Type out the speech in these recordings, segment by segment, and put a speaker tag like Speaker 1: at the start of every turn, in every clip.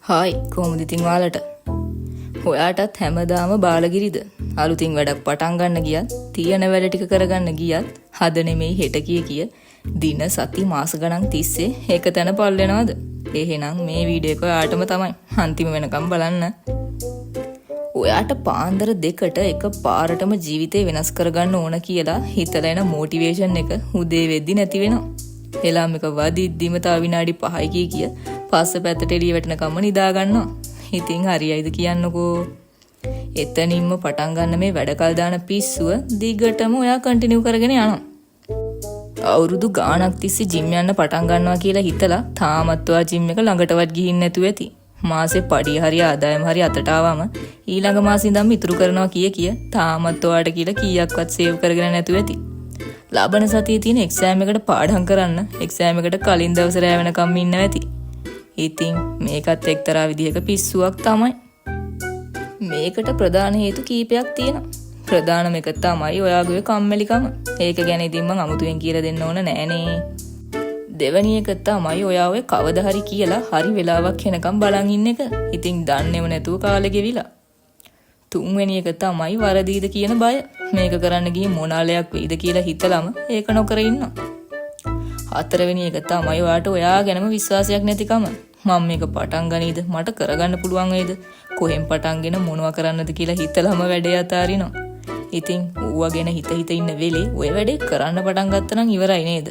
Speaker 1: Hi කොහොමද ඉතින් ඔයාලට? ඔයාටත් හැමදාම බාලගිරිද? අලුතින් වැඩක් පටන් ගන්න ගියත්, තියෙන වැඩ ටික කරගන්න ගියත්, හද නෙමෙයි හෙට කිය දින සති මාස ගණන් තිස්සේ එක තැන පල් වෙනවද? එහෙනම් මේ වීඩියෝ එක ඔයාටම තමයි. අන්තිම වෙනකම් බලන්න. ඔයාට පාන්දර දෙකට එක පාරටම ජීවිතේ වෙනස් කරගන්න ඕන කියලා හිතලා එන මොටිවේෂන් එක උදේ වෙද්දි නැති වෙනවා. එලාම එක වදිද්දිම තව විනාඩි 5යි කිය පස්ස පැත්තට එළිය වැටෙනකම්ම නිදා ගන්නවා. ඉතින් හරියයිද කියන්නකෝ. එතනින්ම පටන් ගන්න මේ වැඩ කල් දාන පිස්සුව දිගටම ඔයා කන්ටිනියු කරගෙන යනවා. අවුරුදු ගාණක් තිස්සේ ජිම් යන්න පටන් ගන්නවා කියලා හිතලා තාමත් ඔයා ජිම් එක ළඟටවත් ගිහින් නැතුව ඇති. මාසේ පඩිය හරි ආදායම හරි අතට ආවම ඊළඟ මාසේ ඉඳන් ඉතුරු කරනවා කිය තාමත් ඔයාට කියලා කීයක්වත් සේව් කරගෙන නැතුව ඇති. ලබන සතියේ තියෙන එක්සෑම් එකට පාඩම් කරන්න එක්සෑම් එකට කලින් දවසේ රැ වෙනකම් ඉන්නවා ඇති. ඉතින් මේකත් එක්තරා විදිහක පිස්සුවක් තමයි. මේකට ප්‍රධාන හේතු කීපයක් තියෙනවා. ප්‍රධානම එක තමයි ඔයාගේ කම්මැලිකම. ඒක ගැන ඉතින් මම අමුතුවෙන් කියලා දෙන්න ඕන නෑනේ. දෙවැනි එක තමයි ඔයා ඔය කවදා හරි කියලා හරි වෙලාවක් එනකම් බලන් ඉන්න එක. ඉතින් දන්නේම නැතුව කාලෙ ගෙවිලා. තුන්වෙනි එක තමයි වරදීද කියන බය. මේක කරන්න ගියේ මොනාලයක් වෙයිද කියලා හිතලම ඒක නොකර ඉන්නවා. හතරවෙනි එක තමයි ඔයාට ඔයා ගැනම විශ්වාසයක් නැතිකම. මම මේක පටන් ගනීද? මට කරගන්න පුළුවන් වේද? කොහෙන් පටන්ගෙන මොනවා කරන්නද කියලා හිතලම වැඩේ අතාරිනවා. ඉතින් ඌව ගැන හිත ඉන්න වෙලේ ඔය වැඩේ කරන්න පටන් ගත්තා නම් ඉවරයි නේද?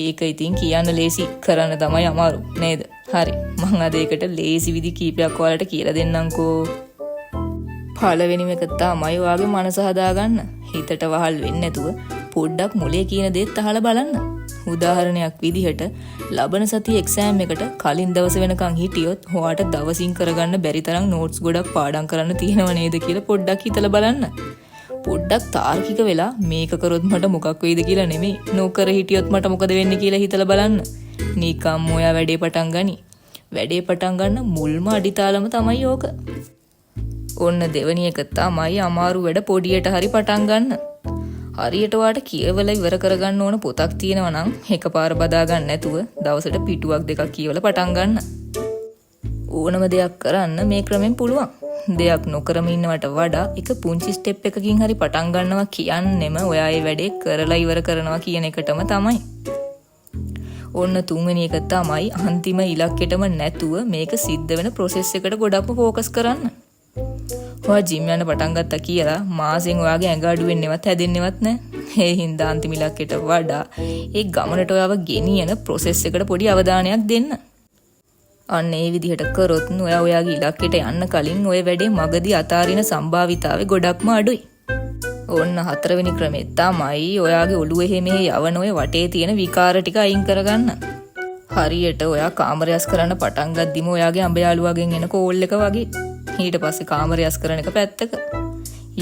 Speaker 1: ඒක ඉතින් කියන්න ලේසි, කරන්න තමයි අමාරු නේද? හරි, මම අද ඒකට ලේසි විදි කීපයක් ඔයාලට කියලා දෙන්නම්කෝ. පළවෙනිම එක තමයි ඔයාගේ මනස හදාගන්න. හිතට වහල් වෙන්නේ නැතුව පොඩ්ඩක් මොලේ කියන දේත් අහලා බලන්න. උදාහරණයක් විදිහට ලබන සතියේ එක්සෑම් එකට කලින් දවස වෙනකන් හිටියොත් ඔයාට දවසින් කරගන්න බැරි තරම් නෝට්ස් ගොඩක් පාඩම් කරන්න තියෙනව නේද කියලා පොඩ්ඩක් හිතලා බලන්න. පොඩ්ඩක් තාර්කික වෙලා මේක කරොත් මට මොකක් වෙයිද කියලා නෙමෙයි, නොකර හිටියොත් මට මොකද වෙන්නේ කියලා හිතලා බලන්න. නිකම් ඔයා වැඩේ පටන් ගනි. වැඩේ පටන් ගන්න මුල්ම අඩිතාලම තමයි ඕක. ඔන්න දෙවැනි එක තමයි අමාරු වැඩ පොඩියට හරි පටන් ගන්න. හරියට ඔයාට කියවලා ඉවර කරගන්න ඕන පොතක් තියෙනවා නම් එකපාර බදා ගන්න නැතුව දවසට පිටුවක් දෙකක් කියවලා පටන් ගන්න. ඕනම දෙයක් කරන්න මේ ක්‍රමෙන් පුළුවන්. දෙයක් නොකරම ඉන්නවට වඩා එක පුංචි ස්ටෙප් එකකින් හරි පටන් ගන්නවා කියන්නෙම ඔයා ඒ වැඩේ කරලා ඉවර කරනවා කියන එකටම තමයි. ඔන්න තුන්වෙනි එක තමයි අන්තිම ඉලක්කෙටම නැතුව මේක සිද්ධ වෙන ප්‍රොසෙස් එකට ගොඩක්ම ફોකස් කරන්න. ඔයා ජිම් යන්න පටන් ගත්තා කියලා මාසෙන් ඔයාගේ ඇඟ අඩු වෙන්නේවත් හැදෙන්නේවත් නැහැ. ඒ හින්දා අන්තිම ඉලක්කයට වඩා ඒ ගමනට ඔයාව ගෙනියන ප්‍රොසෙස් එකට පොඩි අවධානයක් දෙන්න. අන්න ඒ විදිහට කරොත් ඔයා ඔයාගේ ඉලක්කයට යන්න කලින් ඔය වැඩේ මගදී අතාරින සම්භාවිතාවේ ගොඩක්ම අඩුයි. ඔන්න හතරවෙනි ක්‍රමය තමයි ඔයාගේ ඔළුවේ මෙහෙ යවන ඔය වටේ තියෙන විකාර ටික අයින් කරගන්න. හරියට ඔයා කාමරය අස් කරන්න පටන් ගද්දිම ඔයාගේ අඹ යාළුවාගෙන් එන කෝල් එක වගේ. ඊට පස්සේ කාමරය අස් කරන එක පැත්තක.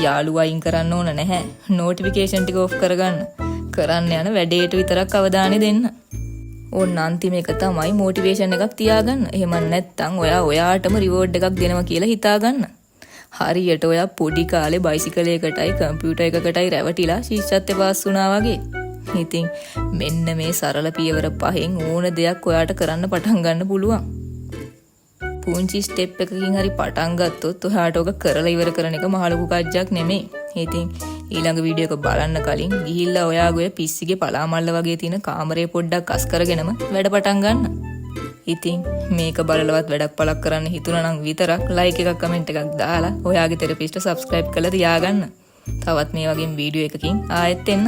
Speaker 1: යාළුවා අයින් කරන්න ඕන නැහැ. නොටිෆිකේෂන් ටික ඔෆ් කරගන්න. කරන්න යන වැඩේට විතරක් අවධානය දෙන්න. ඕන්න අන්තිම එක තමයි මොටිවේෂන් එකක් තියාගන්න. එහෙම නැත්නම් ඔයා ඔයාටම රිවෝඩ් එකක් දෙනවා කියලා හිතාගන්න. හරියට ඔයා පොඩි කාලේ බයිසිකලයකටයි කම්පියුටර් එකකටයි රැවටිලා ශිෂ්‍යත්වයේ පාස් වුණා වගේ. ඉතින් මෙන්න මේ සරල පියවර පහෙන් ඕන දෙයක් ඔයාට කරන්න පටන් ගන්න පුළුවන්. පුංචි ස්ටෙප් එකකින් හරි පටන් ගත්තොත් ඔයාට ඔක කරලා ඉවර කරන එක මහ ලොකු කජ්ජක් නෙමෙයි. ඉතින් ඊළඟ වීඩියෝ එක බලන්න කලින් ගිහිල්ලා ඔයාගේ පිස්සිගේ පලාමල්ල වගේ තියෙන කාමරේ පොඩ්ඩක් අස් කරගෙනම වැඩ පටන් ගන්න. ඉතින් මේක බලලවත් වැඩක් පළක් කරන්න හිතුණා නම් විතරක් ලයික් එකක් කමෙන්ට් එකක් දාලා ඔයාගේ තෙරපිස්ට සබ්ස්ක්‍රයිබ් කරලා තියාගන්න. තවත් මේ වගේ වීඩියෝ එකකින් ආයෙත් එන්න.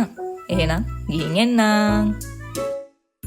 Speaker 1: එහෙනම් ගිහින් එන්නම්.